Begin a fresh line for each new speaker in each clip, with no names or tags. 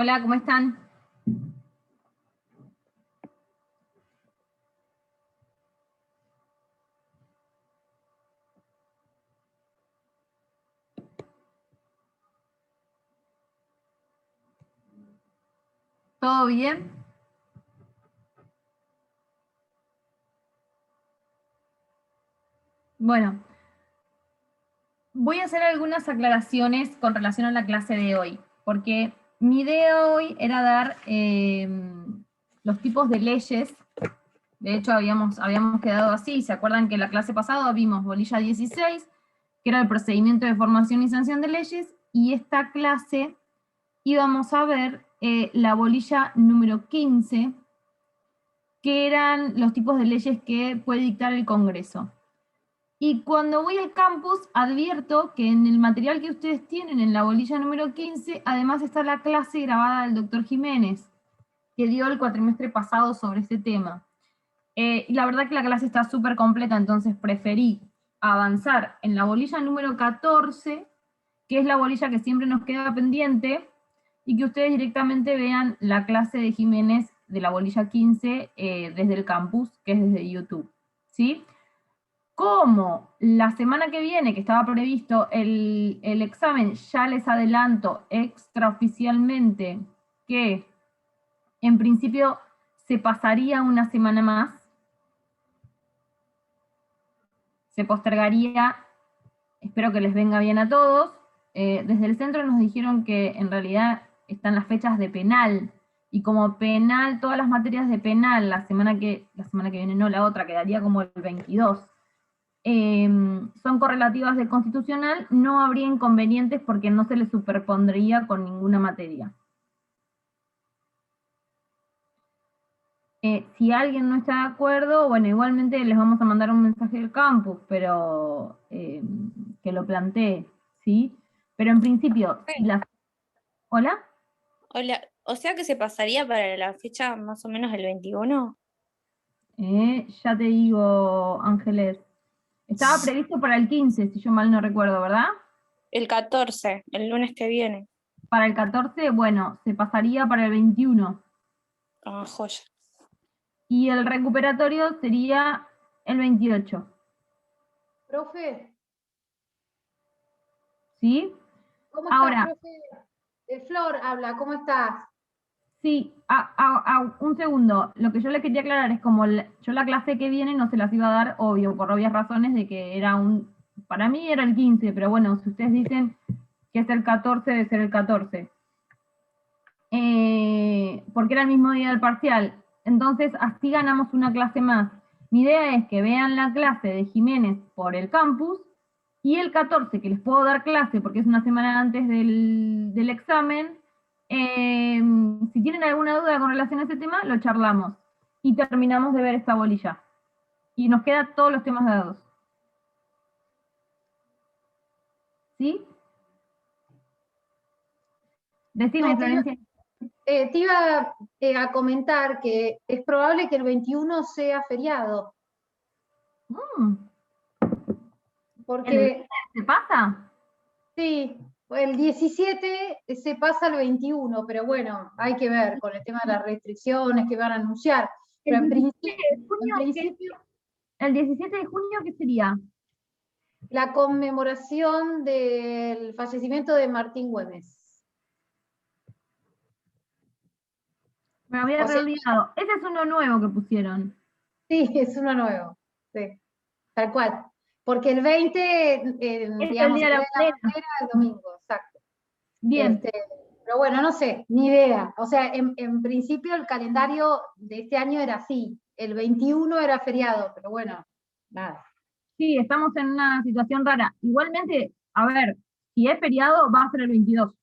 Hola, ¿cómo están? ¿Todo bien? Bueno, voy a hacer algunas aclaraciones con relación a la clase de hoy, porque mi idea hoy era dar los tipos de leyes. De hecho, habíamos quedado así. ¿Se acuerdan que la clase pasada vimos bolilla 16, que era el procedimiento de formación y sanción de leyes, y esta clase íbamos a ver la bolilla número 15, que eran los tipos de leyes que puede dictar el Congreso. Y cuando voy al campus, advierto que en el material que ustedes tienen en la bolilla número 15, además está la clase grabada del doctor Jiménez, que dio el cuatrimestre pasado sobre este tema. Y la verdad que la clase está súper completa, entonces preferí avanzar en la bolilla número 14, que es la bolilla que siempre nos queda pendiente, y que ustedes directamente vean la clase de Jiménez de la bolilla 15 desde el campus, que es desde YouTube. ¿Sí? Como la semana que viene, que estaba previsto el examen, ya les adelanto extraoficialmente que en principio se pasaría una semana más, se postergaría, espero que les venga bien a todos. Desde el centro nos dijeron que en realidad están las fechas de penal, y como penal, todas las materias de penal, la semana que viene no, la otra, quedaría como el 22. Son correlativas del constitucional, no habría inconvenientes porque no se les superpondría con ninguna materia. Si alguien no está de acuerdo, bueno, igualmente les vamos a mandar un mensaje del campus, pero que lo plantee, ¿sí? Pero en principio, si la... ¿Hola?
Hola, o sea que se pasaría para la fecha más o menos el 21.
Ya te digo, Ángeles. Estaba previsto para el 15, si yo mal no recuerdo, ¿verdad?
El 14, el lunes que viene.
Para el 14, bueno, se pasaría para el 21.
Ah, joya.
Y el recuperatorio sería el 28.
Profe,
¿Sí?
¿cómo estás,
Ahora,
profe? Flor habla, ¿cómo estás?
sí, un segundo. Lo que yo le quería aclarar es como yo la clase que viene no se las iba a dar, obvio, por obvias razones de que para mí era el 15, pero bueno, si ustedes dicen que es el 14, debe ser el 14. Porque era el mismo día del parcial. Entonces, así ganamos una clase más. Mi idea es que vean la clase de Jiménez por el campus, y el 14, que les puedo dar clase porque es una semana antes del examen, si tienen alguna duda con relación a ese tema, lo charlamos. Y terminamos de ver esta bolilla. Y nos quedan todos los temas dados. ¿Sí? Decime,
No,
Florencia.
te iba a comentar que es probable que el 21 sea feriado,
¿El
porque
¿Se pasa?
sí, el 17 se pasa al 21, pero bueno, hay que ver con el tema de las restricciones que van a anunciar.
El
Pero
17 de
en
junio,
principio
el 17 de junio, ¿qué sería?
la conmemoración del fallecimiento de Martín Güemes.
Me había
O sea,
olvidado. Ese es uno nuevo que pusieron.
sí, es uno nuevo, sí, tal cual. Porque el 20,
Es el
digamos,
día
el
de
día
la
de la
bandera.
bandera, el domingo, exacto.
Bien.
Pero bueno, no sé, ni idea. O sea, en principio el calendario de este año era así. El 21 era feriado, pero bueno, nada.
Sí, estamos en una situación rara. Igualmente, a ver, si es feriado, va a ser el 22.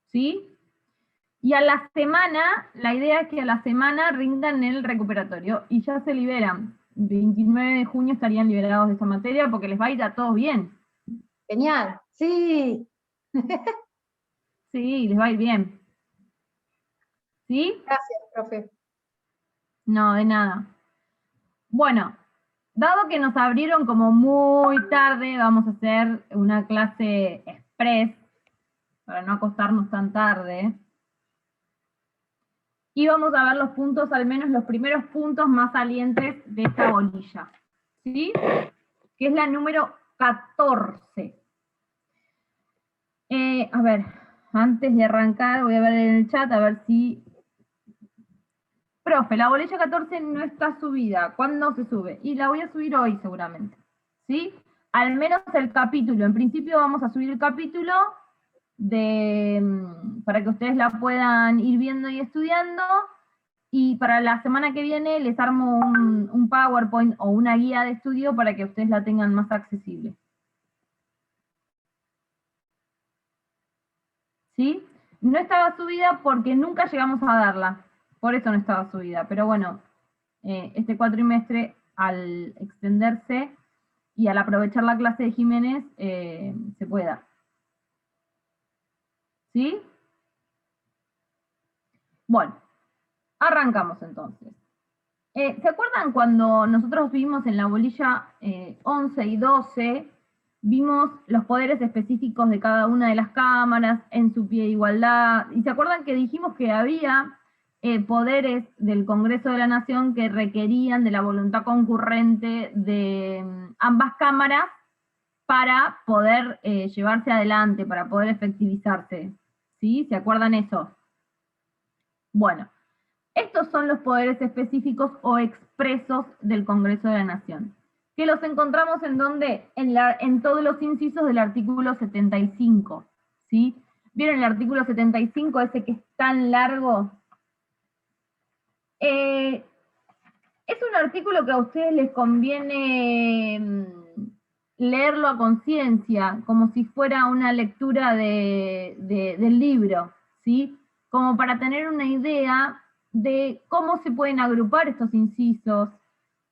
¿Sí? Y a la semana, la idea es que a la semana rindan el recuperatorio y ya se liberan. 29 de junio estarían liberados de esa materia porque les va a ir a todos bien.
Genial, sí.
Sí, les va a ir bien. ¿Sí?
Gracias, profe.
No, de nada. Bueno, dado que nos abrieron como muy tarde, vamos a hacer una clase express, para no acostarnos tan tarde. Y vamos a ver los puntos, al menos los primeros puntos más salientes de esta bolilla, ¿sí? Que es la número 14. A ver, antes de arrancar voy a ver en el chat a ver si... Profe, la bolilla 14 no está subida. ¿Cuándo se sube? Y la voy a subir hoy seguramente, ¿sí? Al menos el capítulo. En principio vamos a subir el capítulo para que ustedes la puedan ir viendo y estudiando. Y para la semana que viene les armo un PowerPoint o una guía de estudio para que ustedes la tengan más accesible. ¿Sí? No estaba subida porque nunca llegamos a darla. Por eso no estaba subida. Pero bueno, este cuatrimestre, al extenderse y al aprovechar la clase de Jiménez, se puede dar. ¿Sí? Bueno, arrancamos entonces. ¿Se acuerdan cuando nosotros vimos en la bolilla 11 y 12, vimos los poderes específicos de cada una de las cámaras en su pie de igualdad? ¿Y se acuerdan que dijimos que había poderes del Congreso de la Nación que requerían de la voluntad concurrente de ambas cámaras para poder llevarse adelante, para poder efectivizarse? ¿Sí? ¿Se acuerdan eso? Bueno. Estos son los poderes específicos o expresos del Congreso de la Nación, que los encontramos en donde, en todos los incisos del artículo 75, ¿sí? ¿Vieron el artículo 75, ese que es tan largo? Es un artículo que a ustedes les conviene leerlo a conciencia, como si fuera una lectura del libro, ¿sí? Como para tener una idea de cómo se pueden agrupar estos incisos,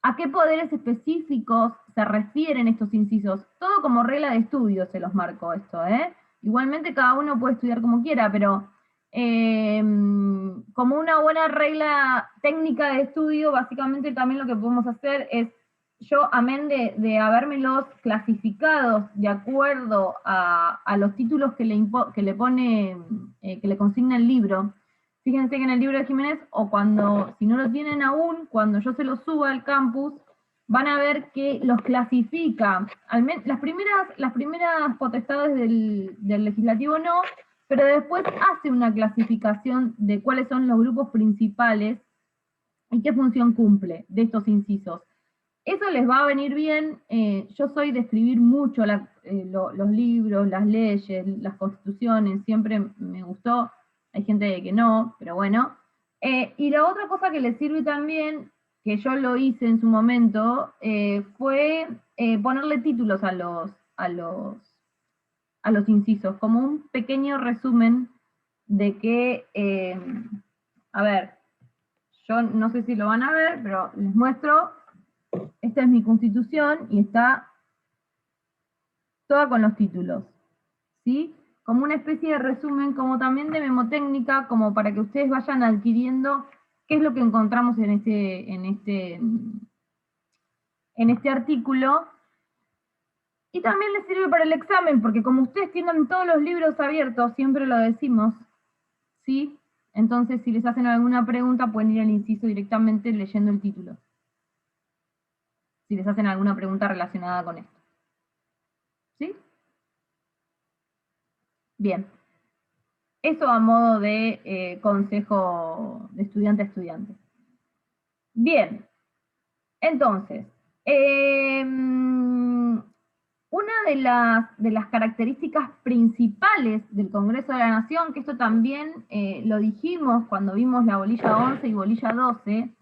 a qué poderes específicos se refieren estos incisos, todo como regla de estudio se los marco esto, ¿eh? Igualmente cada uno puede estudiar como quiera, pero como una buena regla técnica de estudio, básicamente también lo que podemos hacer es, yo, amén de habérmelos clasificados de acuerdo a los títulos que le pone, que le consigna el libro. Fíjense que en el libro de Jiménez, o cuando, si no lo tienen aún, cuando yo se los suba al campus, van a ver que los clasifica, las primeras potestades del legislativo no, pero después hace una clasificación de cuáles son los grupos principales y qué función cumple de estos incisos. Eso les va a venir bien. Yo soy de escribir mucho los libros, las leyes, las constituciones, siempre me gustó. Hay gente que no, pero bueno. Y la otra cosa que les sirve también, que yo lo hice en su momento, fue ponerle títulos a los incisos, como un pequeño resumen de que, a ver, yo no sé si lo van a ver, pero les muestro. Esta es mi constitución y está toda con los títulos, ¿sí? Como una especie de resumen, como también de memotécnica, como para que ustedes vayan adquiriendo qué es lo que encontramos en este artículo. Y también les sirve para el examen, porque como ustedes tienen todos los libros abiertos, siempre lo decimos, ¿sí? Entonces, si les hacen alguna pregunta, pueden ir al inciso directamente leyendo el título. Si les hacen alguna pregunta relacionada con esto. ¿Sí? Bien. Eso a modo de consejo de estudiante a estudiante. Bien. Entonces, una de las características principales del Congreso de la Nación, que esto también lo dijimos cuando vimos la bolilla 11 y bolilla 12,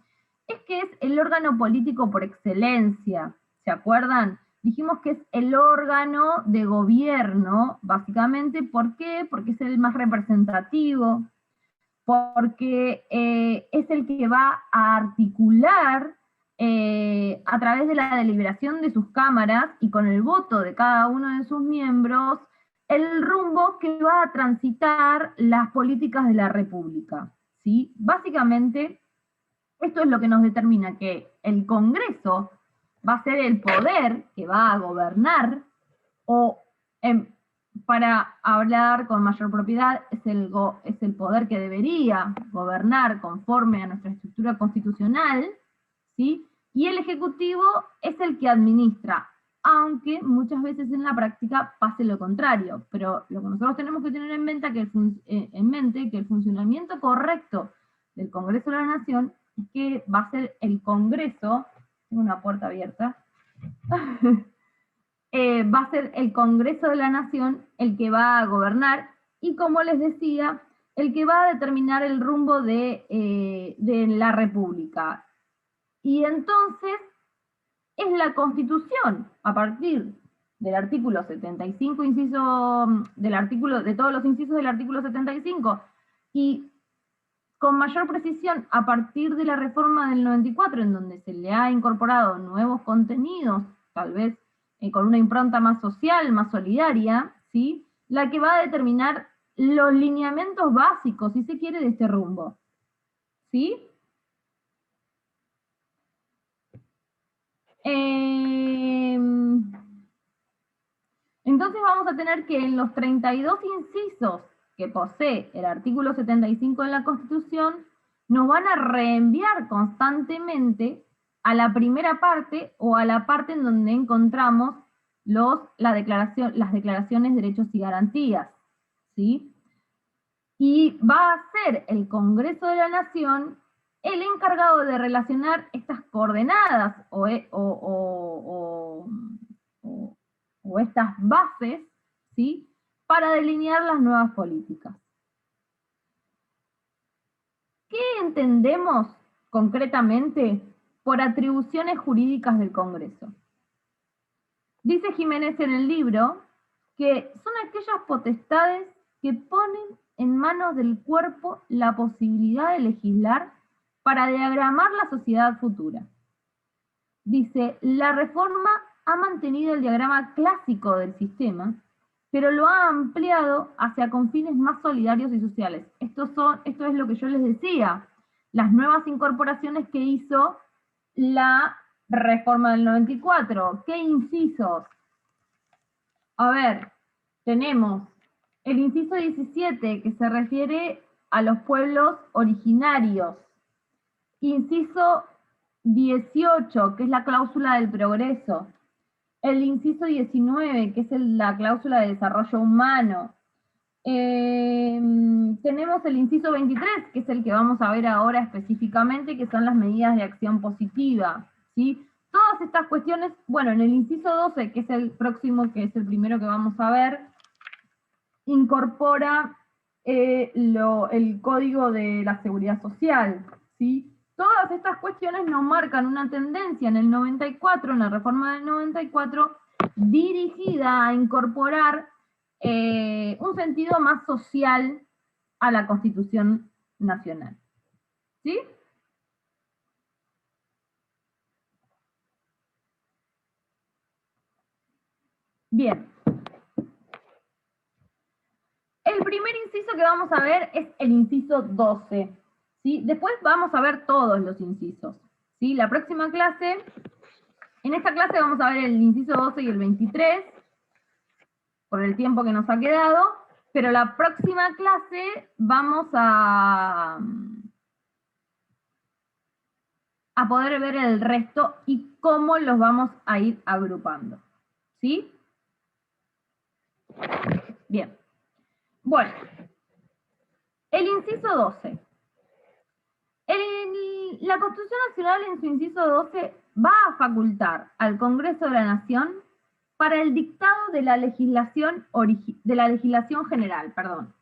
es que es el órgano político por excelencia. ¿Se acuerdan? Dijimos que es el órgano de gobierno, básicamente. ¿Por qué? Porque es el más representativo, porque es el que va a articular a través de la deliberación de sus cámaras y con el voto de cada uno de sus miembros, el rumbo que va a transitar las políticas de la República, ¿sí? Básicamente, esto es lo que nos determina que el Congreso va a ser el poder que va a gobernar, o para hablar con mayor propiedad, es el poder que debería gobernar conforme a nuestra estructura constitucional, ¿sí? Y el Ejecutivo es el que administra, aunque muchas veces en la práctica pase lo contrario. Pero lo que nosotros tenemos que tener en mente que el funcionamiento correcto del Congreso de la Nación es que va a ser el Congreso, tengo una puerta abierta, va a ser el Congreso de la Nación el que va a gobernar y, como les decía, el que va a determinar el rumbo de la República. Y entonces es la Constitución, a partir del artículo 75, de todos los incisos del artículo 75, y con mayor precisión a partir de la reforma del 94, en donde se le ha incorporado nuevos contenidos, tal vez con una impronta más social, más solidaria, ¿sí? La que va a determinar los lineamientos básicos, si se quiere, de este rumbo. ¿Sí? Entonces vamos a tener que en los 32 incisos que posee el artículo 75 de la Constitución, nos van a reenviar constantemente a la primera parte o a la parte en donde encontramos las declaraciones de derechos y garantías, ¿sí? Y va a ser el Congreso de la Nación el encargado de relacionar estas coordenadas o estas bases, ¿sí? Para delinear las nuevas políticas. ¿Qué entendemos concretamente por atribuciones jurídicas del Congreso? Dice Jiménez en el libro que son aquellas potestades que ponen en manos del cuerpo la posibilidad de legislar para diagramar la sociedad futura. Dice, la reforma ha mantenido el diagrama clásico del sistema, pero lo ha ampliado hacia confines más solidarios y sociales. Esto es lo que yo les decía, las nuevas incorporaciones que hizo la reforma del 94. ¿Qué incisos? A ver, tenemos el inciso 17, que se refiere a los pueblos originarios. Inciso 18, que es la cláusula del progreso. El inciso 19, que es la cláusula de desarrollo humano. Tenemos el inciso 23, que es el que vamos a ver ahora específicamente, que son las medidas de acción positiva, ¿sí? Todas estas cuestiones, bueno, en el inciso 12, que es el próximo, que es el primero que vamos a ver, incorpora el Código de la Seguridad Social, ¿sí? Todas estas cuestiones nos marcan una tendencia en el 94, en la reforma del 94, dirigida a incorporar un sentido más social a la Constitución Nacional. ¿Sí? Bien. El primer inciso que vamos a ver es el inciso 12. ¿Sí? Después vamos a ver todos los incisos. ¿Sí? La próxima clase, en esta clase vamos a ver el inciso 12 y el 23, por el tiempo que nos ha quedado, pero la próxima clase vamos a poder ver el resto y cómo los vamos a ir agrupando. ¿Sí? Bien. Bueno, el inciso 12. La Constitución Nacional en su inciso 12 va a facultar al Congreso de la Nación para el dictado de la legislación general, perdón.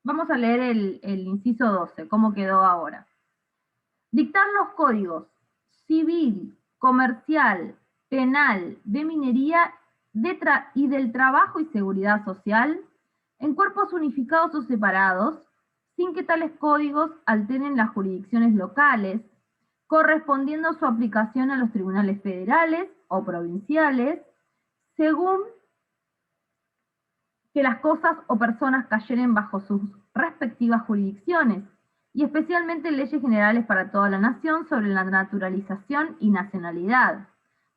Vamos a leer el inciso 12, cómo quedó ahora. Dictar los códigos civil, comercial, penal, de minería y del trabajo y seguridad social en cuerpos unificados o separados, sin que tales códigos alteren las jurisdicciones locales, correspondiendo su aplicación a los tribunales federales o provinciales, según que las cosas o personas cayeren bajo sus respectivas jurisdicciones, y especialmente leyes generales para toda la nación sobre la naturalización y nacionalidad,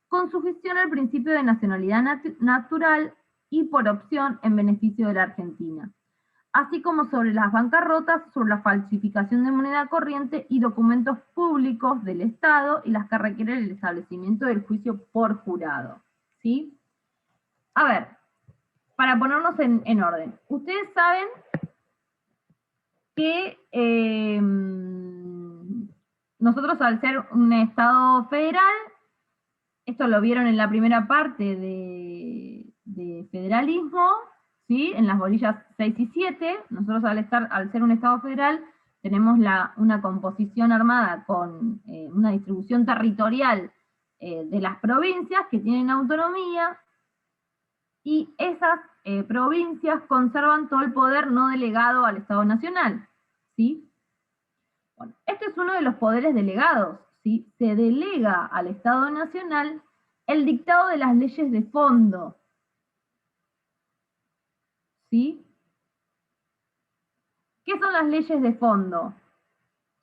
con sujeción al principio de nacionalidad natural y por opción en beneficio de la Argentina, así como sobre las bancarrotas, sobre la falsificación de moneda corriente y documentos públicos del Estado y las que requieren el establecimiento del juicio por jurado. ¿Sí? A ver, para ponernos en orden, ustedes saben que nosotros al ser un Estado federal, esto lo vieron en la primera parte de federalismo, ¿sí? En las bolillas 6 y 7, nosotros al ser un Estado federal, tenemos una composición armada con una distribución territorial de las provincias que tienen autonomía, y esas provincias conservan todo el poder no delegado al Estado Nacional, ¿sí? Bueno, este es uno de los poderes delegados, ¿sí? Se delega al Estado Nacional el dictado de las leyes de fondo, ¿sí? ¿Qué son las leyes de fondo?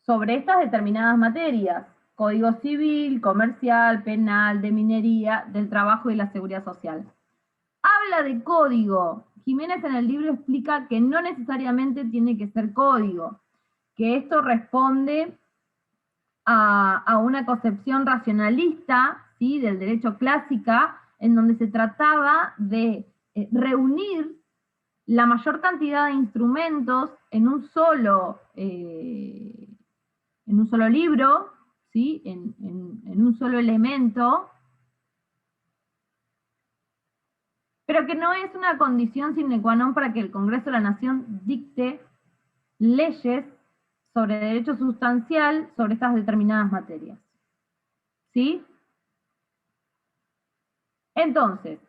Sobre estas determinadas materias: Código Civil, Comercial, Penal, de Minería, del Trabajo y la Seguridad Social. Habla de código. Jiménez en el libro explica que no necesariamente tiene que ser código, que esto responde a una concepción racionalista, ¿sí?, del derecho clásica, en donde se trataba de reunir la mayor cantidad de instrumentos en un solo libro, ¿sí?, en un solo elemento, pero que no es una condición sine qua non para que el Congreso de la Nación dicte leyes sobre derecho sustancial sobre estas determinadas materias. ¿Sí? Entonces,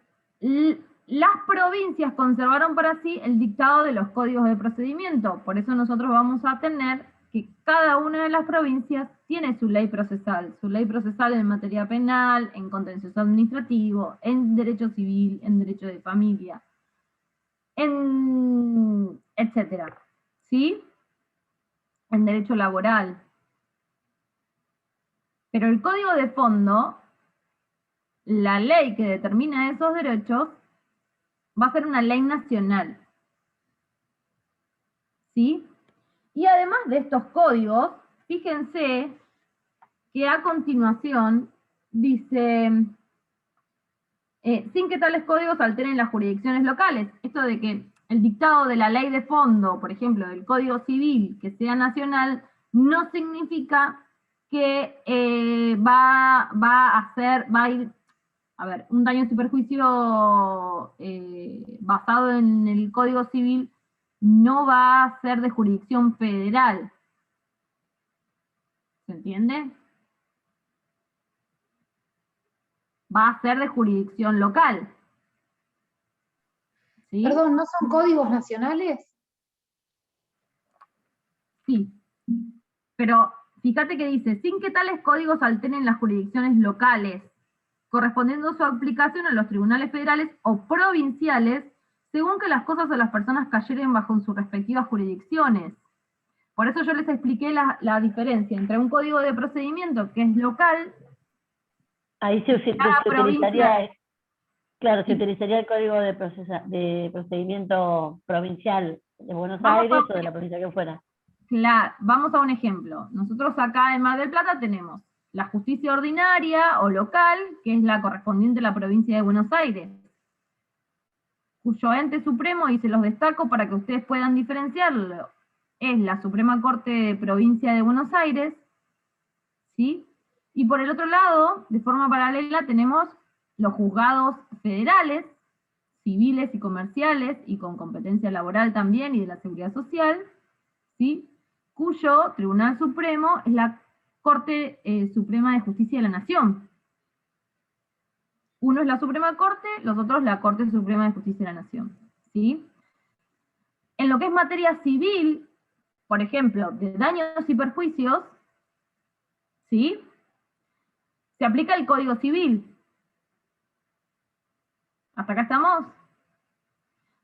las provincias conservaron para sí el dictado de los códigos de procedimiento, por eso nosotros vamos a tener que cada una de las provincias tiene su ley procesal en materia penal, en contencioso administrativo, en derecho civil, en derecho de familia, etcétera, ¿sí? En derecho laboral. Pero el código de fondo, la ley que determina esos derechos, va a ser una ley nacional, ¿sí? Y además de estos códigos, fíjense que a continuación dice, sin que tales códigos alteren las jurisdicciones locales. Esto de que el dictado de la ley de fondo, por ejemplo, del Código Civil, que sea nacional, no significa que va a ir, a ver, un daño y perjuicio basado en el Código Civil no va a ser de jurisdicción federal. ¿Se entiende? Va a ser de jurisdicción local. ¿Sí?
Perdón, ¿no son códigos nacionales?
Sí. Pero fíjate que dice, sin que tales códigos alteren las jurisdicciones locales, correspondiendo su aplicación a los tribunales federales o provinciales, según que las cosas o las personas cayeren bajo sus respectivas jurisdicciones. Por eso yo les expliqué la diferencia entre un código de procedimiento que es local.
Ahí se utilizaría, claro, se utilizaría el código de procedimiento provincial de Buenos Aires o de la provincia que fuera.
Claro, vamos a un ejemplo. Nosotros acá en Mar del Plata tenemos la justicia ordinaria o local, que es la correspondiente a la provincia de Buenos Aires, cuyo ente supremo, y se los destaco para que ustedes puedan diferenciarlo, es la Suprema Corte de Provincia de Buenos Aires, ¿sí? Y por el otro lado, de forma paralela, tenemos los juzgados federales, civiles y comerciales, y con competencia laboral también, y de la seguridad social, ¿sí?, cuyo Tribunal Supremo es la Corte Suprema de Justicia de la Nación. Uno es la Suprema Corte, los otros la Corte Suprema de Justicia de la Nación, ¿sí? En lo que es materia civil, por ejemplo, de daños y perjuicios, ¿sí?, se aplica el Código Civil. ¿Hasta acá estamos?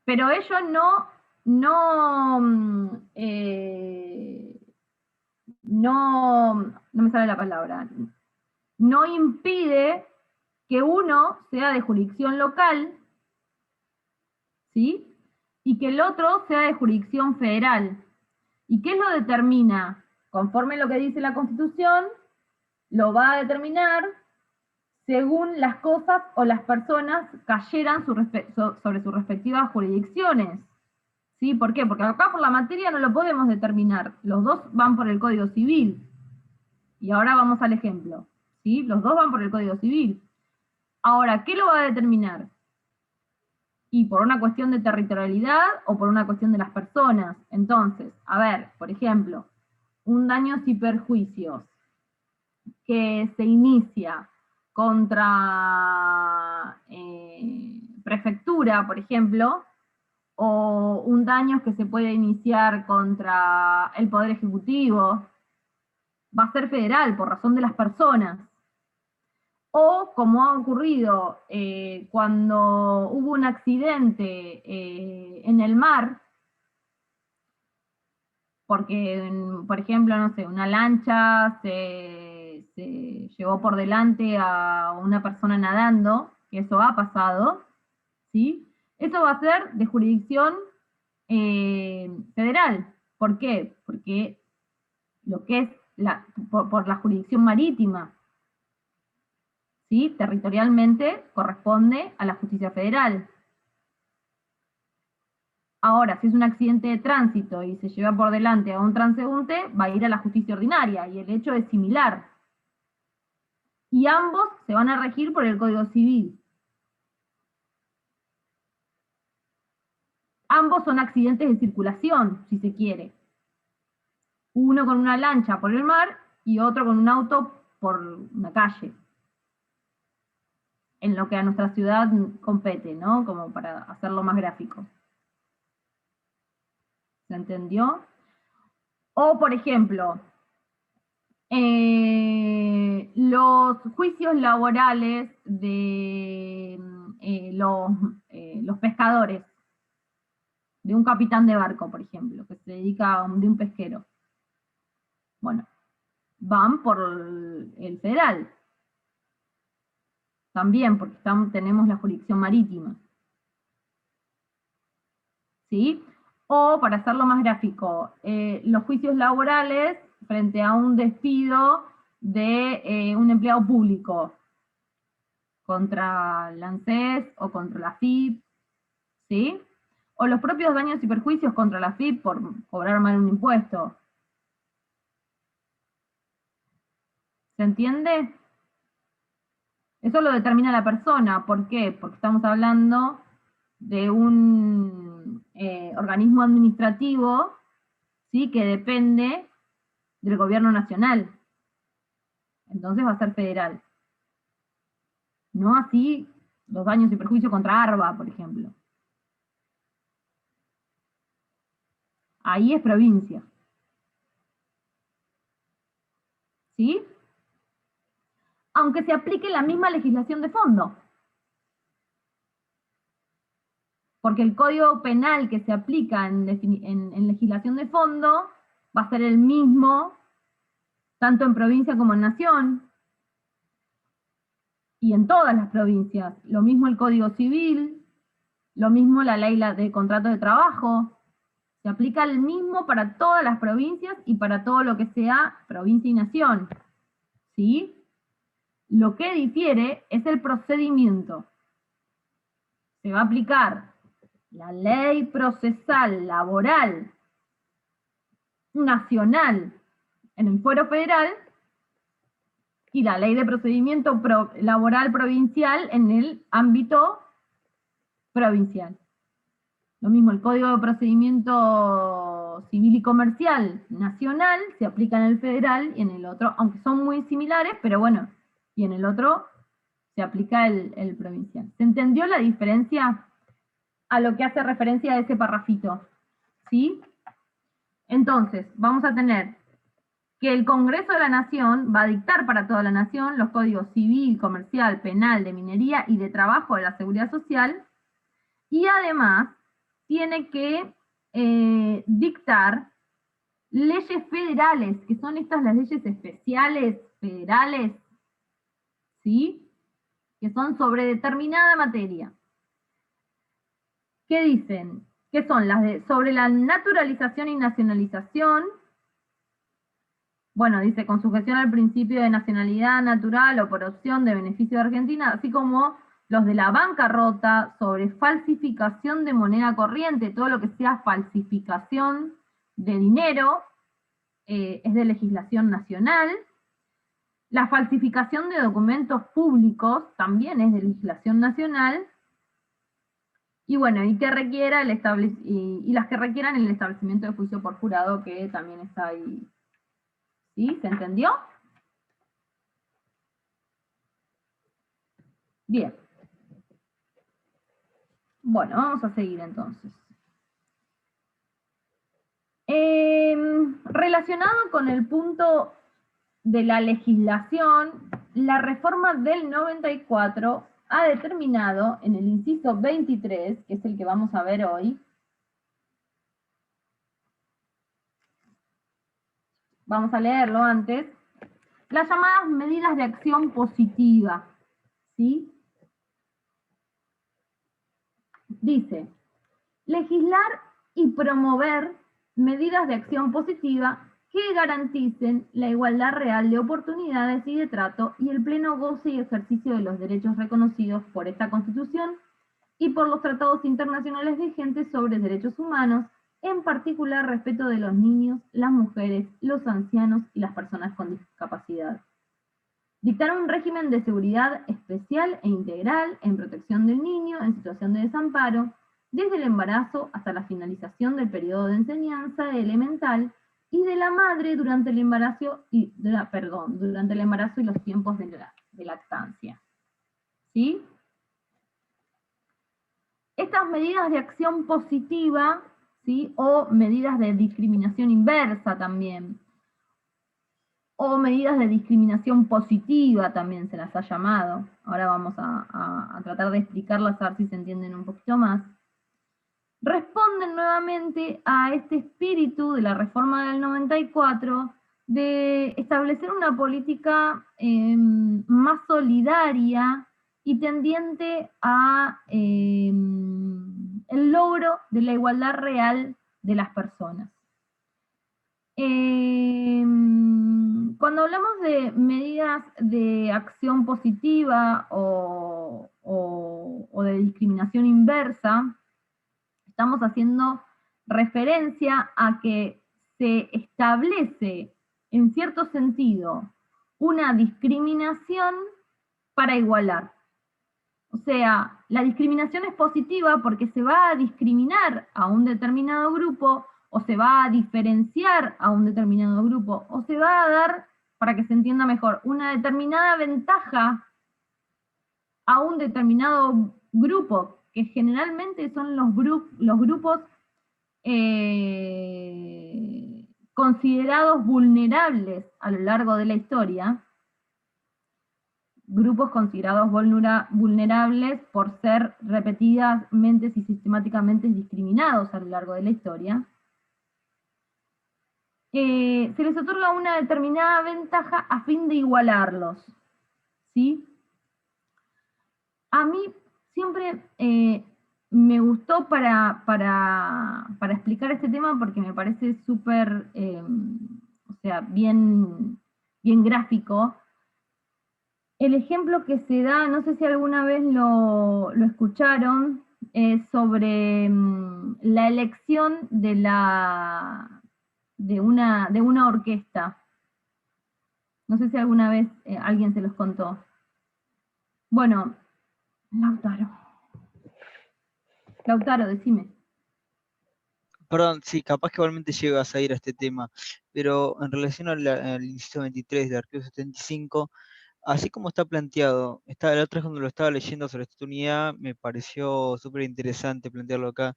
Pero ello no me sale la palabra, no impide que uno sea de jurisdicción local ¿sí? Y que el otro sea de jurisdicción federal. ¿Y qué lo determina? Conforme lo que dice la Constitución, lo va a determinar según las cosas o las personas cayeran sobre sus respectivas jurisdicciones. ¿Sí? ¿Por qué? Porque acá por la materia no lo podemos determinar. Los dos van por el Código Civil. Y ahora vamos al ejemplo. ¿Sí? Los dos van por el Código Civil. Ahora, ¿qué lo va a determinar? Y por una cuestión de territorialidad o por una cuestión de las personas. Entonces, a ver, por ejemplo, un daños y perjuicios que se inicia contra prefectura, por ejemplo, o un daño que se puede iniciar contra el Poder Ejecutivo, va a ser federal por razón de las personas. O como ha ocurrido cuando hubo un accidente en el mar, porque, por ejemplo, no sé, una lancha se llevó por delante a una persona nadando, que eso ha pasado, ¿sí? Eso va a ser de jurisdicción federal. ¿Por qué? Porque lo que es por la jurisdicción marítima, ¿sí? Territorialmente corresponde a la justicia federal. Ahora, si es un accidente de tránsito y se lleva por delante a un transeúnte, va a ir a la justicia ordinaria, y el hecho es similar. Y ambos se van a regir por el Código Civil. Ambos son accidentes de circulación, si se quiere. Uno con una lancha por el mar y otro con un auto por una calle. En lo que a nuestra ciudad compete, ¿no? Como para hacerlo más gráfico. ¿Se entendió? O, por ejemplo, los juicios laborales de los pescadores, de un capitán de barco, por ejemplo, que se dedica de un pesquero. Bueno, van por el federal. También, porque tenemos la jurisdicción marítima. ¿Sí? O, para hacerlo más gráfico, los juicios laborales frente a un despido de un empleado público contra la ANSES o contra la FIP, ¿sí? O los propios daños y perjuicios contra la FIP por cobrar mal un impuesto. ¿Se entiende? Eso lo determina la persona. ¿Por qué? Porque estamos hablando de un organismo administrativo, ¿sí? Que depende del gobierno nacional. Entonces va a ser federal. No así los daños y perjuicios contra ARBA, por ejemplo. Ahí es provincia. ¿Sí? Aunque se aplique la misma legislación de fondo. Porque el código penal que se aplica en legislación de fondo va a ser el mismo, tanto en provincia como en nación, y en todas las provincias. Lo mismo el Código Civil, lo mismo la ley de contrato de trabajo. Se aplica el mismo para todas las provincias y para todo lo que sea provincia y nación. ¿Sí? Lo que difiere es el procedimiento. Se va a aplicar la ley procesal laboral nacional en el fuero federal y la ley de procedimiento laboral provincial en el ámbito provincial. Lo mismo, el Código de Procedimiento Civil y Comercial nacional se aplica en el federal y en el otro, aunque son muy similares, pero bueno, y en el otro se aplica el provincial. ¿Se entendió la diferencia a lo que hace referencia a ese parrafito? ¿Sí? Entonces, vamos a tener que el Congreso de la Nación va a dictar para toda la Nación los códigos civil, comercial, penal, de minería y de trabajo de la seguridad social, y además tiene que dictar leyes federales, que son estas las leyes especiales federales, ¿sí? Que son sobre determinada materia. ¿Qué dicen? ¿Qué son? Las de sobre la naturalización y nacionalización. Bueno, dice, con sujeción al principio de nacionalidad natural o por opción de beneficio de Argentina, así como los de la bancarrota, sobre falsificación de moneda corriente, todo lo que sea falsificación de dinero, es de legislación nacional. La falsificación de documentos públicos también es de legislación nacional. Y bueno, y que requiera y las que requieran el establecimiento de juicio por jurado, que también está ahí. ¿Sí? ¿Se entendió? Bien. Bueno, vamos a seguir entonces. Relacionado con el punto de la legislación, la reforma del 94 ha determinado en el inciso 23, que es el que vamos a ver hoy, vamos a leerlo antes, las llamadas medidas de acción positiva, ¿sí? Dice, legislar y promover medidas de acción positiva que garanticen la igualdad real de oportunidades y de trato y el pleno goce y ejercicio de los derechos reconocidos por esta Constitución y por los tratados internacionales vigentes sobre derechos humanos, en particular respeto de los niños, las mujeres, los ancianos y las personas con discapacidad. Dictar un régimen de seguridad especial e integral en protección del niño en situación de desamparo, desde el embarazo hasta la finalización del periodo de enseñanza elemental y de la madre durante el embarazo y, durante el embarazo y los tiempos de lactancia. ¿Sí? Estas medidas de acción positiva, ¿sí? O medidas de discriminación inversa también, o medidas de discriminación positiva también se las ha llamado. Ahora vamos a tratar de explicarlas a ver si se entienden un poquito más. Responden nuevamente a este espíritu de la reforma del 94 de establecer una política más solidaria y tendiente a el logro de la igualdad real de las personas. Cuando hablamos de medidas de acción positiva o de discriminación inversa, estamos haciendo referencia a que se establece, en cierto sentido, una discriminación para igualar. O sea, la discriminación es positiva porque se va a discriminar a un determinado grupo, o se va a diferenciar a un determinado grupo, o se va a dar, para que se entienda mejor, una determinada ventaja a un determinado grupo, que generalmente son los grupos considerados vulnerables a lo largo de la historia, grupos considerados vulnerables por ser repetidamente y sistemáticamente discriminados a lo largo de la historia, se les otorga una determinada ventaja a fin de igualarlos, ¿sí? A mí siempre me gustó para explicar este tema porque me parece súper, o sea, bien gráfico. El ejemplo que se da, no sé si alguna vez lo escucharon, es sobre la elección de una orquesta. No sé si alguna vez alguien se los contó. Bueno, Lautaro, decime.
Perdón, sí, capaz que igualmente llegas a ir a este tema, pero en relación al inciso 23 del artículo 75, así como está planteado, la otra vez cuando lo estaba leyendo sobre esta unidad, me pareció súper interesante plantearlo acá.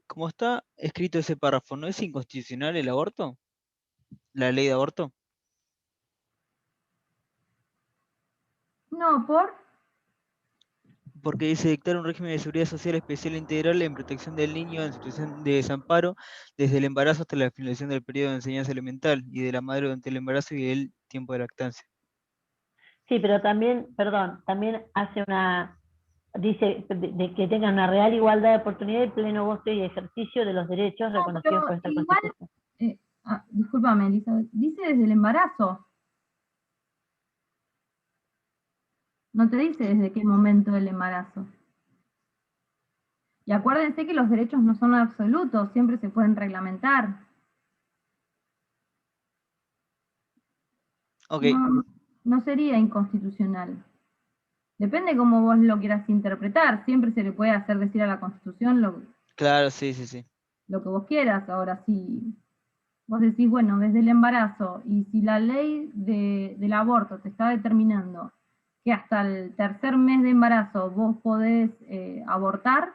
Como está escrito ese párrafo, ¿no es inconstitucional el aborto? ¿La ley de aborto?
No, ¿por?
Porque dice dictar un régimen de seguridad social especial e integral en protección del niño en situación de desamparo desde el embarazo hasta la finalización del periodo de enseñanza elemental y de la madre durante el embarazo y el tiempo de lactancia.
Sí, pero también, perdón, también hace dice de que tengan una real igualdad de oportunidad y pleno goce y ejercicio de los derechos reconocidos por esta
igual,
Constitución.
discúlpame, Elizabeth, dice desde el embarazo. No te dice desde qué momento del embarazo. Y acuérdense que los derechos no son absolutos, siempre se pueden reglamentar.
Ok,
No sería inconstitucional. Depende cómo vos lo quieras interpretar. Siempre se le puede hacer decir a la Constitución
claro, sí, sí, sí.
lo que vos quieras. Ahora, si vos decís, bueno, desde el embarazo, y si la ley del aborto te está determinando que hasta el tercer mes de embarazo vos podés abortar,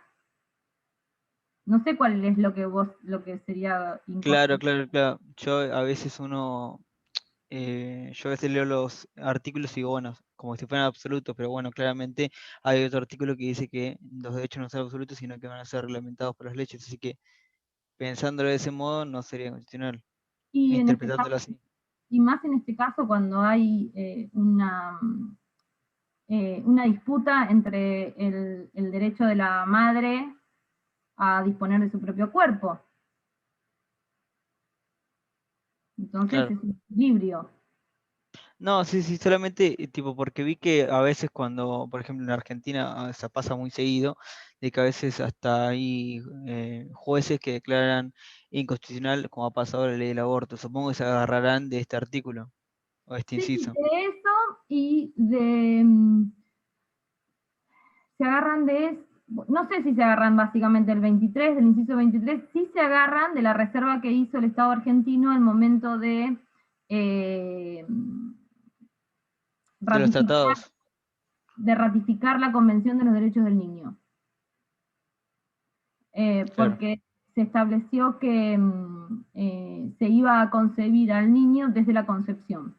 no sé cuál es lo que sería
Claro,
inconstitucional.
claro, claro. Yo a veces yo a veces leo los artículos y digo, bueno, como si fueran absolutos, pero bueno, claramente hay otro artículo que dice que los derechos no son absolutos, sino que van a ser reglamentados por las leyes, así que pensándolo de ese modo no sería constitucional,
Y en este caso,
interpretándolo así.
y más en este caso cuando hay una disputa entre el derecho de la madre a disponer de su propio cuerpo. Entonces
Claro.
es un equilibrio.
No, sí, sí, solamente tipo porque vi que a veces cuando, por ejemplo, en Argentina se pasa muy seguido, de que a veces hasta hay jueces que declaran inconstitucional, como ha pasado la ley del aborto. Supongo que se agarrarán de este artículo o este
Sí,
inciso.
de eso y se agarran no sé si se agarran básicamente del inciso 23, sí se agarran de la reserva que hizo el Estado argentino al momento de
De los tratados.
ratificar la Convención de los Derechos del Niño.
Claro.
Porque se estableció que se iba a concebir al niño desde la concepción.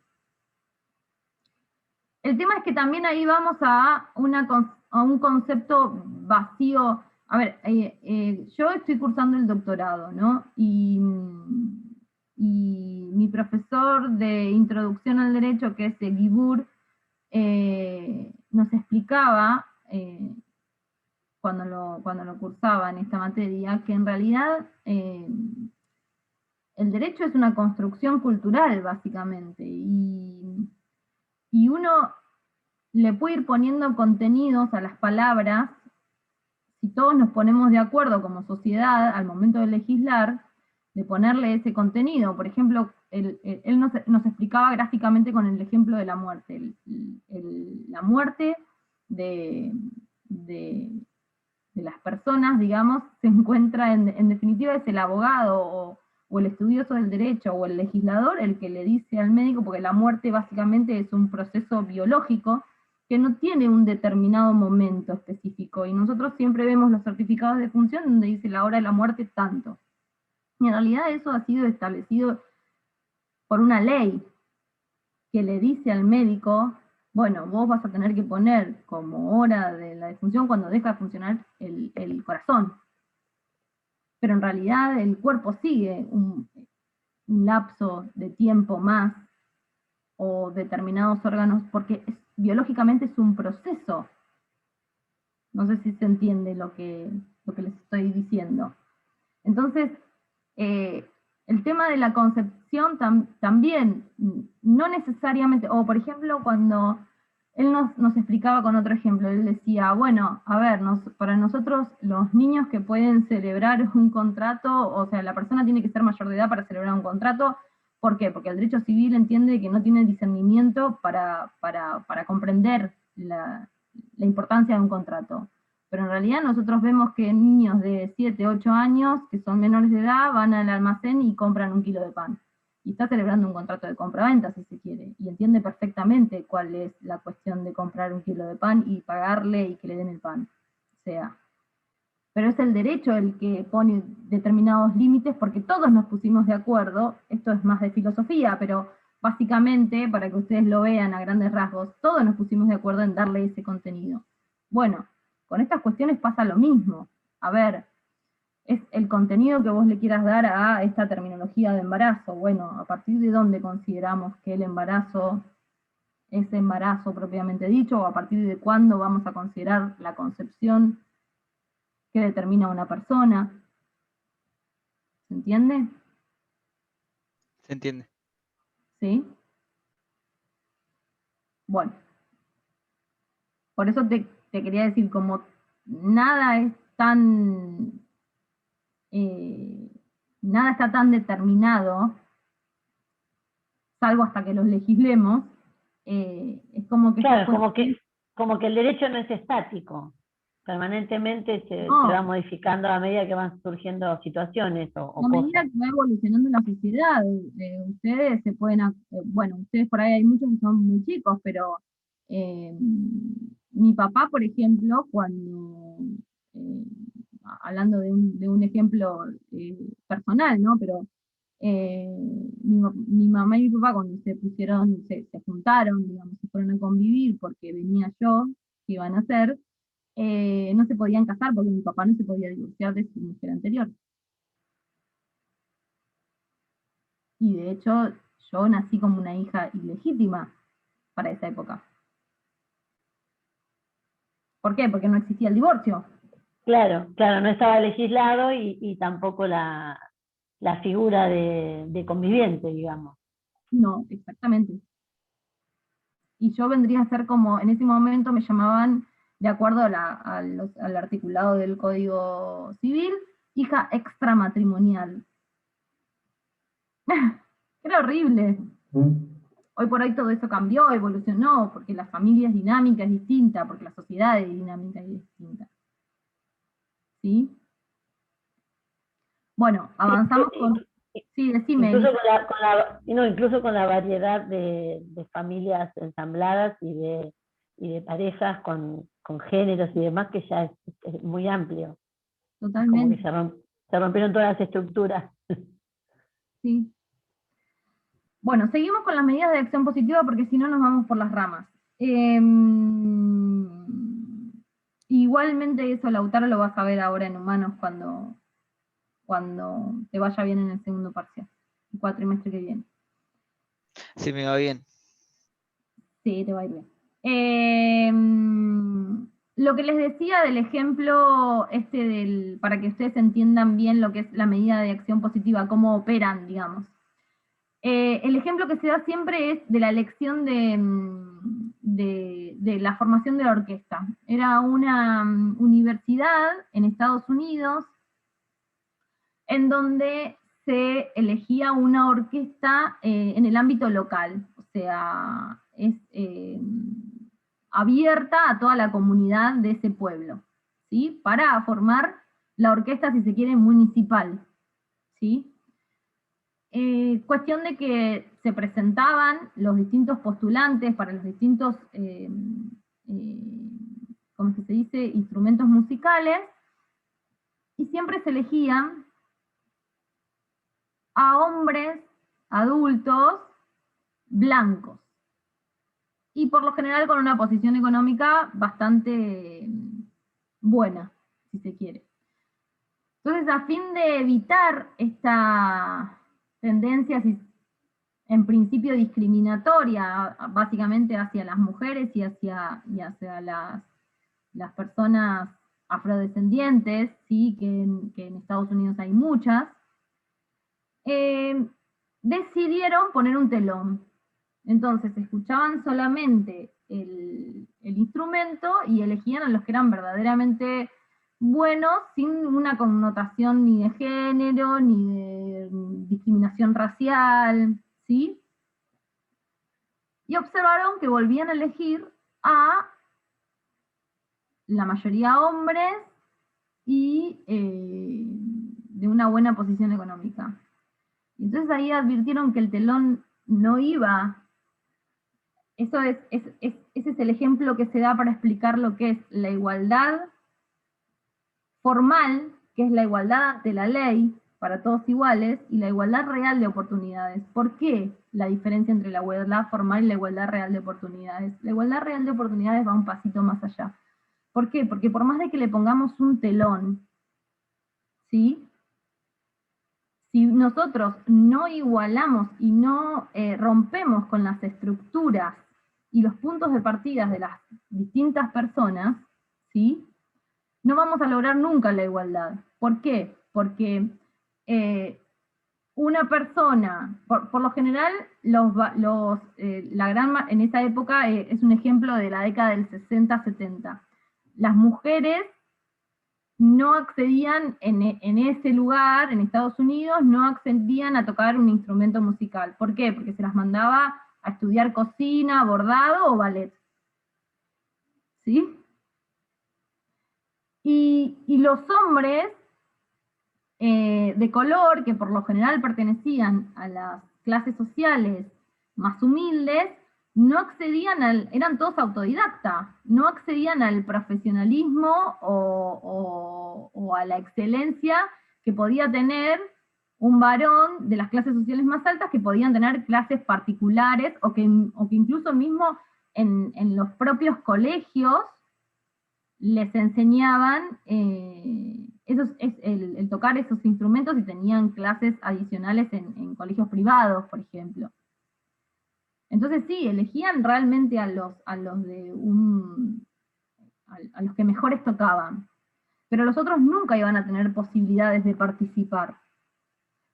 El tema es que también ahí vamos a un concepto vacío. A ver, yo estoy cursando el doctorado, ¿no? Y mi profesor de Introducción al Derecho, que es Guibur, nos explicaba, cuando lo cursaba en esta materia, que en realidad el derecho es una construcción cultural, básicamente, y uno le puede ir poniendo contenidos a las palabras. Si todos nos ponemos de acuerdo como sociedad al momento de legislar, de ponerle ese contenido. Por ejemplo, él nos explicaba gráficamente con el ejemplo de la muerte. La muerte de las personas, digamos, se encuentra, en definitiva, es el abogado o el estudioso del derecho o el legislador el que le dice al médico, porque la muerte básicamente es un proceso biológico que no tiene un determinado momento específico, y nosotros siempre vemos los certificados de función donde dice la hora de la muerte tanto. Y en realidad eso ha sido establecido por una ley que le dice al médico, bueno, vos vas a tener que poner como hora de la defunción cuando deja de funcionar el corazón. Pero en realidad el cuerpo sigue un lapso de tiempo más, o determinados órganos, porque biológicamente es un proceso. No sé si se entiende lo que les estoy diciendo. Entonces, el tema de la concepción también, no necesariamente, o por ejemplo, cuando él nos explicaba con otro ejemplo, él decía, bueno, a ver, para nosotros los niños que pueden celebrar un contrato, o sea, la persona tiene que ser mayor de edad para celebrar un contrato. ¿Por qué? Porque el derecho civil entiende que no tiene discernimiento para comprender la importancia de un contrato. Pero en realidad nosotros vemos que niños de 7, 8 años, que son menores de edad, van al almacén y compran 1 kilo de pan. Y está celebrando un contrato de compra-venta, si se quiere, y entiende perfectamente cuál es la cuestión de comprar 1 kilo de pan y pagarle y que le den el pan. O sea, pero es el derecho el que pone determinados límites, porque todos nos pusimos de acuerdo. Esto es más de filosofía, pero básicamente, para que ustedes lo vean a grandes rasgos, todos nos pusimos de acuerdo en darle ese contenido. Bueno, con estas cuestiones pasa lo mismo. A ver, es el contenido que vos le quieras dar a esta terminología de embarazo. Bueno, ¿a partir de dónde consideramos que el embarazo ese embarazo propiamente dicho, o a partir de cuándo vamos a considerar la concepción que determina una persona. ¿Se entiende?
¿Se entiende?
¿Sí? Bueno, por eso te quería decir, como nada es tan, nada está tan determinado, salvo hasta que los legislemos, es como que
Claro,
estas
como que el derecho no es estático, permanentemente se
no,
va modificando a medida que van surgiendo situaciones o
a medida
cosas.
que va evolucionando la sociedad, ustedes se pueden, bueno, ustedes por ahí hay muchos que son muy chicos, pero eh, mi papá, por ejemplo, cuando, eh, hablando de un ejemplo personal, ¿no? Pero eh, mi mamá y mi papá cuando se pusieron, se juntaron, digamos, se fueron a convivir porque venía yo, que iban a hacer, no se podían casar porque mi papá no se podía divorciar de su mujer anterior. Y de hecho, yo nací como una hija ilegítima para esa época. ¿Por qué? Porque no existía el divorcio.
Claro, claro, no estaba legislado y tampoco la figura de conviviente, digamos.
No, exactamente. Y yo vendría a ser como, en ese momento me llamaban, de acuerdo al articulado del Código Civil, hija extramatrimonial. Era horrible. Hoy por hoy todo eso cambió, evolucionó, porque la familia es dinámica, es distinta, porque la sociedad es dinámica y distinta. ¿Sí? Bueno, avanzamos con... Sí, decime,
Incluso
Elisa.
incluso con la variedad de familias ensambladas y de parejas con géneros y demás, que ya es muy amplio. Como que
Totalmente,
se rompieron todas las estructuras.
sí. Bueno, seguimos con las medidas de acción positiva porque si no nos vamos por las ramas. Igualmente eso, Lautaro, lo vas a ver ahora en humanos cuando te vaya bien en el segundo parcial, el cuatrimestre que viene.
Sí, me va bien.
Sí, te va a ir bien. Lo que les decía del ejemplo para que ustedes entiendan bien lo que es la medida de acción positiva, cómo operan, digamos. El ejemplo que se da siempre es de la elección de la formación de la orquesta. Era una universidad en Estados Unidos en donde se elegía una orquesta en el ámbito local, o sea, es abierta a toda la comunidad de ese pueblo, ¿sí? Para formar la orquesta, si se quiere, municipal, ¿sí? Cuestión de que se presentaban los distintos postulantes para los distintos, ¿cómo es que se dice?, instrumentos musicales, y siempre se elegían a hombres adultos blancos, y por lo general con una posición económica bastante buena, si se quiere. Entonces, a fin de evitar esta tendencia, en principio discriminatoria, básicamente hacia las mujeres y hacia las personas afrodescendientes, ¿sí? que en Estados Unidos hay muchas, decidieron poner un telón. Entonces escuchaban solamente el instrumento y elegían a los que eran verdaderamente buenos, sin una connotación ni de género, ni de discriminación racial, ¿sí? Y observaron que volvían a elegir a la mayoría hombres y de una buena posición económica. Entonces ahí advirtieron que el telón no iba. Ese es el ejemplo que se da para explicar lo que es la igualdad formal, que es la igualdad de la ley para todos iguales, y la igualdad real de oportunidades. ¿Por qué la diferencia entre la igualdad formal y la igualdad real de oportunidades? La igualdad real de oportunidades va un pasito más allá. ¿Por qué? Porque por más de que le pongamos un telón, ¿sí? Si nosotros no igualamos y no rompemos con las estructuras y los puntos de partida de las distintas personas, ¿sí?, no vamos a lograr nunca la igualdad. ¿Por qué? Porque una persona, por lo general, en esa época es un ejemplo de la década del 60-70. Las mujeres no accedían en ese lugar, en Estados Unidos, no accedían a tocar un instrumento musical. ¿Por qué? Porque se las mandaba a estudiar cocina, bordado o ballet. ¿Sí? Y los hombres de color, que por lo general pertenecían a las clases sociales más humildes, no accedían eran todos autodidactas, no accedían al profesionalismo o a la excelencia que podía tener un varón de las clases sociales más altas, que podían tener clases particulares, o que incluso mismo en los propios colegios les enseñaban el tocar esos instrumentos, y tenían clases adicionales en colegios privados, por ejemplo. Entonces sí, elegían realmente a los que mejores tocaban, pero los otros nunca iban a tener posibilidades de participar,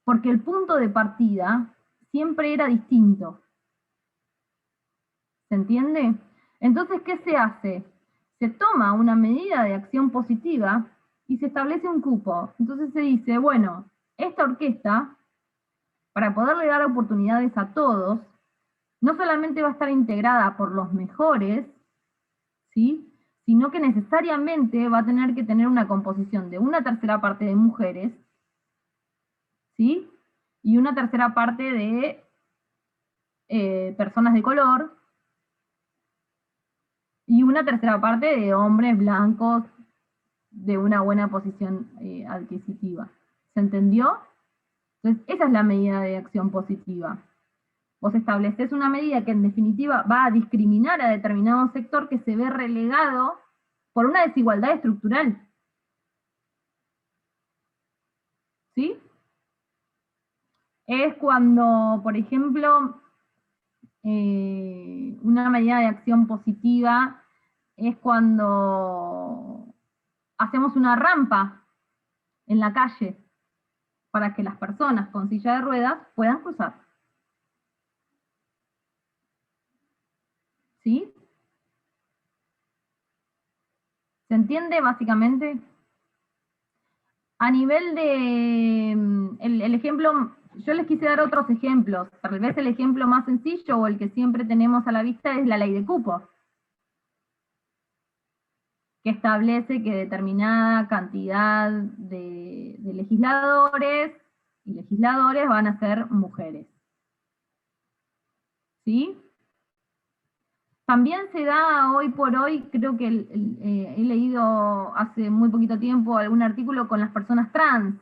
porque el punto de partida siempre era distinto. ¿Se entiende? Entonces, ¿qué se hace? Se toma una medida de acción positiva y se establece un cupo. Entonces se dice, bueno, esta orquesta, para poderle dar oportunidades a todos, no solamente va a estar integrada por los mejores, ¿sí?, sino que necesariamente va a tener que tener una composición de una tercera parte de mujeres, ¿sí?, y una tercera parte de personas de color, y una tercera parte de hombres blancos de una buena posición adquisitiva. ¿Se entendió? Entonces, esa es la medida de acción positiva. Vos estableces una medida que en definitiva va a discriminar a determinado sector que se ve relegado por una desigualdad estructural. ¿Sí? Es cuando, por ejemplo, una medida de acción positiva es cuando hacemos una rampa en la calle para que las personas con silla de ruedas puedan cruzar. ¿Sí? ¿Se entiende básicamente? A nivel de el ejemplo, yo les quise dar otros ejemplos. Tal vez el ejemplo más sencillo o el que siempre tenemos a la vista es la ley de cupo, que establece que determinada cantidad de legisladores y legisladoras van a ser mujeres. ¿Sí? También se da hoy por hoy, creo que he leído hace muy poquito tiempo algún artículo con las personas trans.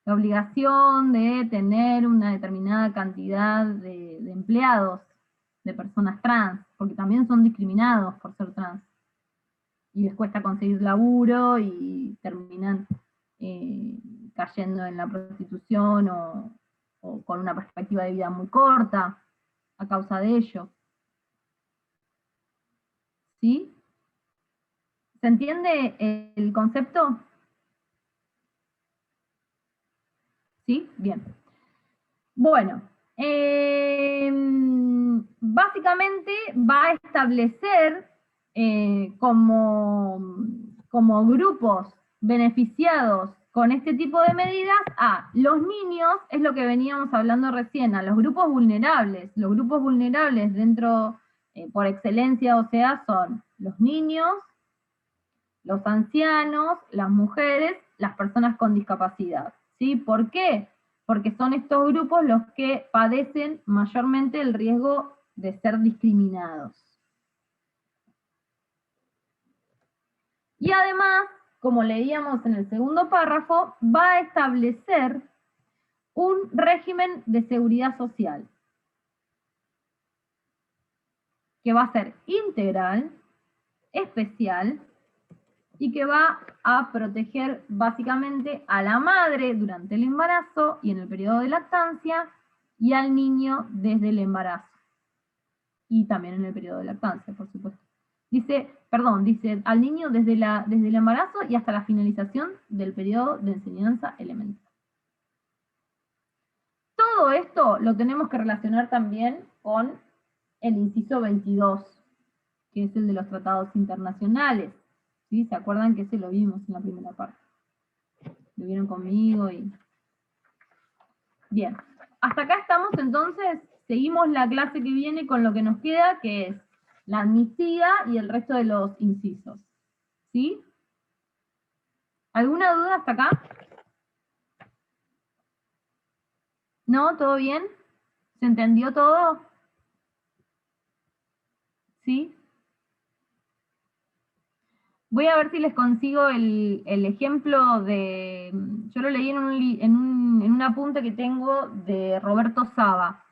La obligación de tener una determinada cantidad de empleados, de personas trans, porque también son discriminados por ser trans. Y les cuesta conseguir laburo y terminan cayendo en la prostitución o con una perspectiva de vida muy corta a causa de ello. ¿Sí? ¿Se entiende el concepto? ¿Sí? Bien. Bueno, básicamente va a establecer como grupos beneficiados con este tipo de medidas a los niños, es lo que veníamos hablando recién, a los grupos vulnerables. Los grupos vulnerables dentro, por excelencia, o sea, son los niños, los ancianos, las mujeres, las personas con discapacidad. ¿Sí? ¿Por qué? Porque son estos grupos los que padecen mayormente el riesgo de ser discriminados. Y además, como leíamos en el segundo párrafo, va a establecer un régimen de seguridad social, que va a ser integral, especial, y que va a proteger básicamente a la madre durante el embarazo y en el periodo de lactancia, y al niño desde el embarazo. y también en el periodo de lactancia, por supuesto. Dice, al niño desde el embarazo y hasta la finalización del periodo de enseñanza elemental. Todo esto lo tenemos que relacionar también con el inciso 22, que es el de los tratados internacionales. ¿Sí? ¿Se acuerdan que ese lo vimos en la primera parte? Lo vieron conmigo y... Bien, hasta acá estamos entonces, seguimos la clase que viene con lo que nos queda, que es la amnistía y el resto de los incisos. ¿Sí? ¿Alguna duda hasta acá? ¿No? ¿Todo bien? ¿Se entendió todo? ¿Sí? Voy a ver si les consigo el ejemplo de... Yo lo leí en un apunte que tengo de Roberto Saba,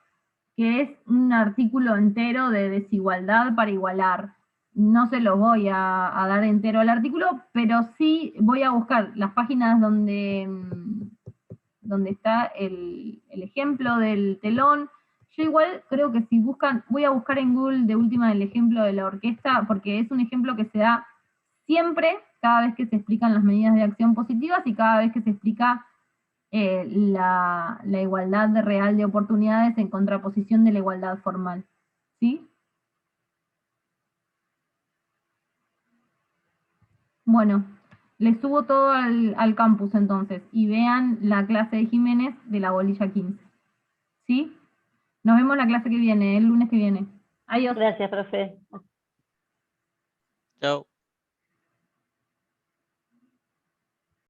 que es un artículo entero de desigualdad para igualar. No se los voy a dar entero al artículo, pero sí voy a buscar las páginas donde está el ejemplo del telón. Yo igual creo que si buscan, voy a buscar en Google de última el ejemplo de la orquesta, porque es un ejemplo que se da siempre, cada vez que se explican las medidas de acción positivas y cada vez que se explica la igualdad real de oportunidades en contraposición de la igualdad formal. ¿Sí? Bueno, les subo todo al campus entonces y vean la clase de Jiménez de la bolilla 15. ¿Sí? Nos vemos la clase que viene, el lunes que viene. Adiós.
Gracias, profe.
Chao.